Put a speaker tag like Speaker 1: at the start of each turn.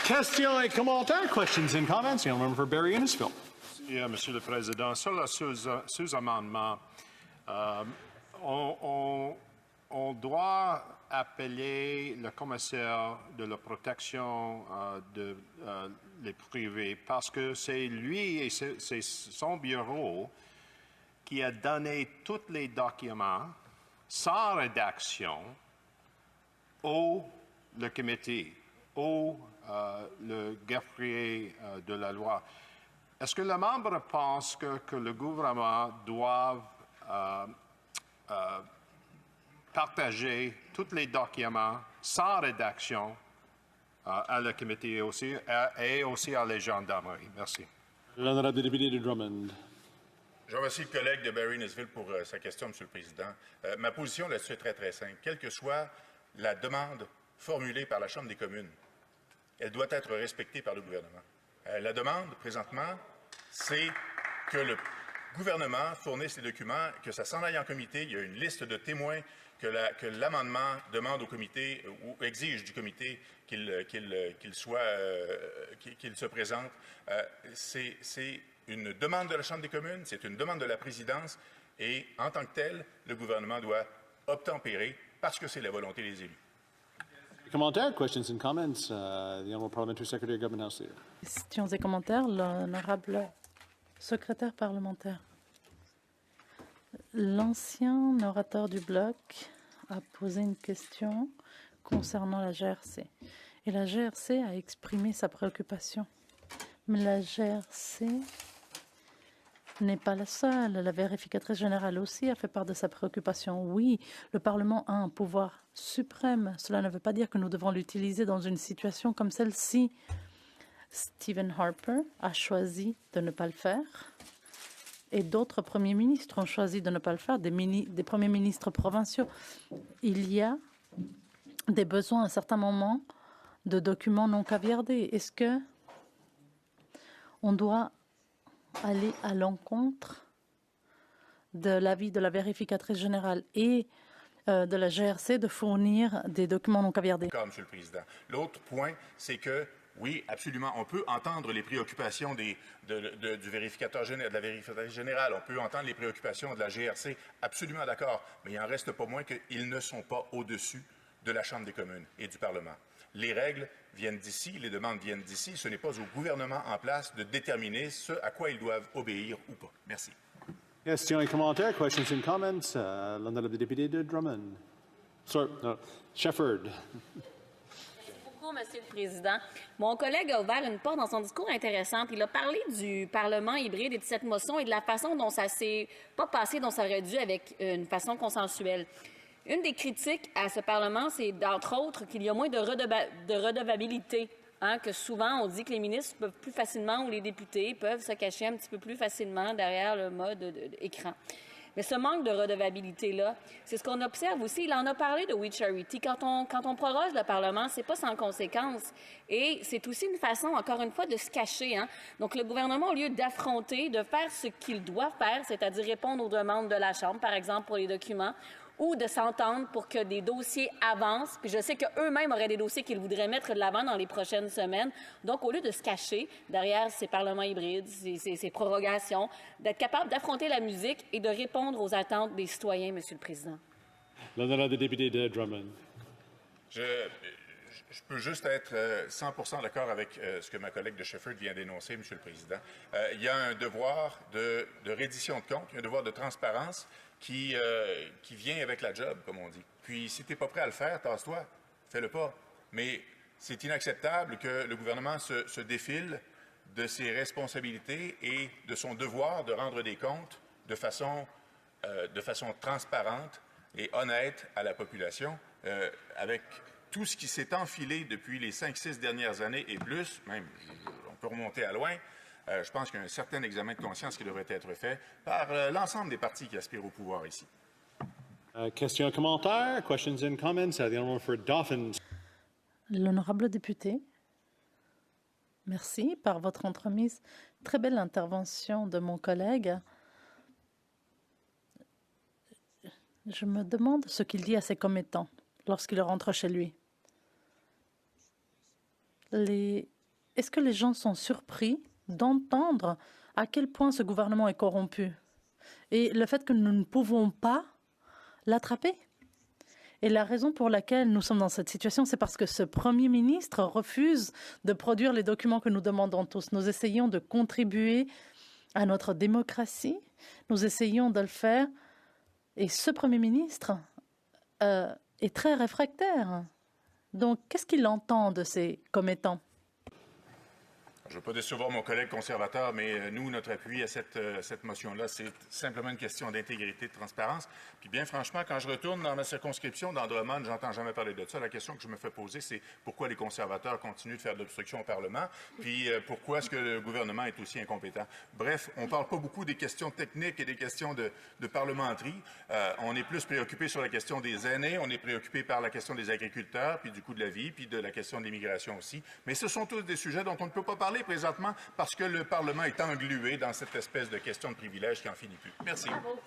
Speaker 1: Questions et commentaires. Questions and comments. The member for Barrie Innisfil.
Speaker 2: Monsieur le Président. Sur le sous-amendement, on doit appeler le commissaire de la protection les privés parce que c'est lui et c'est son bureau qui a donné tous les documents sans rédaction le comité, le greffier de la loi. Est-ce que le membre pense que le gouvernement doit partager tous les documents sans rédaction à le comité et aussi à les gendarmeries? Merci.
Speaker 1: L'honorable député de Drummond.
Speaker 3: Je remercie le collègue de Barrie Innisfil pour sa question, Monsieur le Président. Ma position là-dessus est très, très simple. Quelle que soit la demande formulée par la Chambre des communes, elle doit être respectée par le gouvernement. La demande, présentement, c'est que le gouvernement fournisse les documents, que ça s'en aille en comité. Il y a une liste de témoins que l'amendement demande au comité ou exige du comité qu'il se présente. C'est une demande de la Chambre des communes, c'est une demande de la présidence et, en tant que tel, le gouvernement doit obtempérer parce que c'est la volonté des élus.
Speaker 1: Commentaires, questions and comments. The Honourable Parliamentary Secretary, Government House Leader.
Speaker 4: Questions et commentaires, l'honorable secrétaire parlementaire. L'ancien orateur du Bloc a posé une question concernant la GRC. Et la GRC a exprimé sa préoccupation. Mais la GRC n'est pas la seule. La vérificatrice générale aussi a fait part de sa préoccupation. Oui, le Parlement a un pouvoir suprême. Cela ne veut pas dire que nous devons l'utiliser dans une situation comme celle-ci. Stephen Harper a choisi de ne pas le faire. Et d'autres premiers ministres ont choisi de ne pas le faire, des premiers ministres provinciaux. Il y a des besoins à un certain moment de documents non caviardés. Est-ce que on doit aller à l'encontre de l'avis de la vérificatrice générale et de la GRC de fournir des documents non caviardés?
Speaker 3: Monsieur le Président. L'autre point, c'est que oui, absolument. On peut entendre les préoccupations du vérificateur général, de la vérificatrice générale. On peut entendre les préoccupations de la GRC. Absolument d'accord. Mais il n'en reste pas moins qu'ils ne sont pas au-dessus de la Chambre des communes et du Parlement. Les règles viennent d'ici, les demandes viennent d'ici. Ce n'est pas au gouvernement en place de déterminer ce à quoi ils doivent obéir ou pas. Merci.
Speaker 1: Questions et commentaires, questions and comments. L'honorable député de Drummond. Shefford.
Speaker 5: Monsieur le Président. Mon collègue a ouvert une porte dans son discours intéressant. Il a parlé du Parlement hybride et de cette motion et de la façon dont ça s'est pas passé, dont ça aurait dû avec une façon consensuelle. Une des critiques à ce Parlement, c'est d'entre autres qu'il y a moins de redevabilité. Que souvent, on dit que les ministres peuvent plus facilement ou les députés peuvent se cacher un petit peu plus facilement derrière le mode écran. Mais ce manque de redevabilité-là, c'est ce qu'on observe aussi. Il en a parlé de We Charity. Quand on proroge le Parlement, c'est pas sans conséquence. Et c'est aussi une façon, encore une fois, de se cacher. Donc, le gouvernement, au lieu d'affronter, de faire ce qu'il doit faire, c'est-à-dire répondre aux demandes de la Chambre, par exemple, pour les documents, ou de s'entendre pour que des dossiers avancent. Puis je sais qu'eux-mêmes auraient des dossiers qu'ils voudraient mettre de l'avant dans les prochaines semaines. Donc, au lieu de se cacher derrière ces parlements hybrides, ces prorogations, d'être capable d'affronter la musique et de répondre aux attentes des citoyens, Monsieur le Président.
Speaker 1: L'honorable député de Drummond.
Speaker 3: Je peux juste être 100% d'accord avec ce que ma collègue de Shefford vient d'énoncer, Monsieur le Président. Il y a un devoir de reddition de comptes, un devoir de transparence qui vient avec la job, comme on dit. Puis, si tu n'es pas prêt à le faire, tasse-toi, fais-le pas. Mais c'est inacceptable que le gouvernement se défile de ses responsabilités et de son devoir de rendre des comptes de façon transparente et honnête à la population, avec tout ce qui s'est enfilé depuis les 5-6 dernières années et plus, même on peut remonter à loin. Je pense qu'il y a un certain examen de conscience qui devrait être fait par l'ensemble des partis qui aspirent au pouvoir ici.
Speaker 1: Questions et commentaires, questions and comments. The Honourable for Dauphin.
Speaker 4: L'honorable député, merci par votre entremise. Très belle intervention de mon collègue. Je me demande ce qu'il dit à ses commettants lorsqu'il rentre chez lui. est-ce que les gens sont surpris d'entendre à quel point ce gouvernement est corrompu et le fait que nous ne pouvons pas l'attraper? Et la raison pour laquelle nous sommes dans cette situation, c'est parce que ce Premier ministre refuse de produire les documents que nous demandons tous. Nous essayons de contribuer à notre démocratie, nous essayons de le faire, et ce Premier ministre est très réfractaire. Donc, qu'est-ce qu'il entend de ces commettants?
Speaker 3: Je ne veux pas décevoir mon collègue conservateur, mais nous, notre appui à cette motion-là, c'est simplement une question d'intégrité, de transparence. Puis bien franchement, quand je retourne dans ma circonscription, dans Drummond, j'entends jamais parler de ça. La question que je me fais poser, c'est pourquoi les conservateurs continuent de faire de l'obstruction au Parlement, puis pourquoi est-ce que le gouvernement est aussi incompétent. Bref, on ne parle pas beaucoup des questions techniques et des questions de parlementerie. On est plus préoccupé sur la question des aînés, on est préoccupé par la question des agriculteurs, puis du coût de la vie, puis de la question de l'immigration aussi. Mais ce sont tous des sujets dont on ne peut pas parler présentement parce que le Parlement est englué dans cette espèce de question de privilège qui en finit plus. Merci.
Speaker 5: Bravo.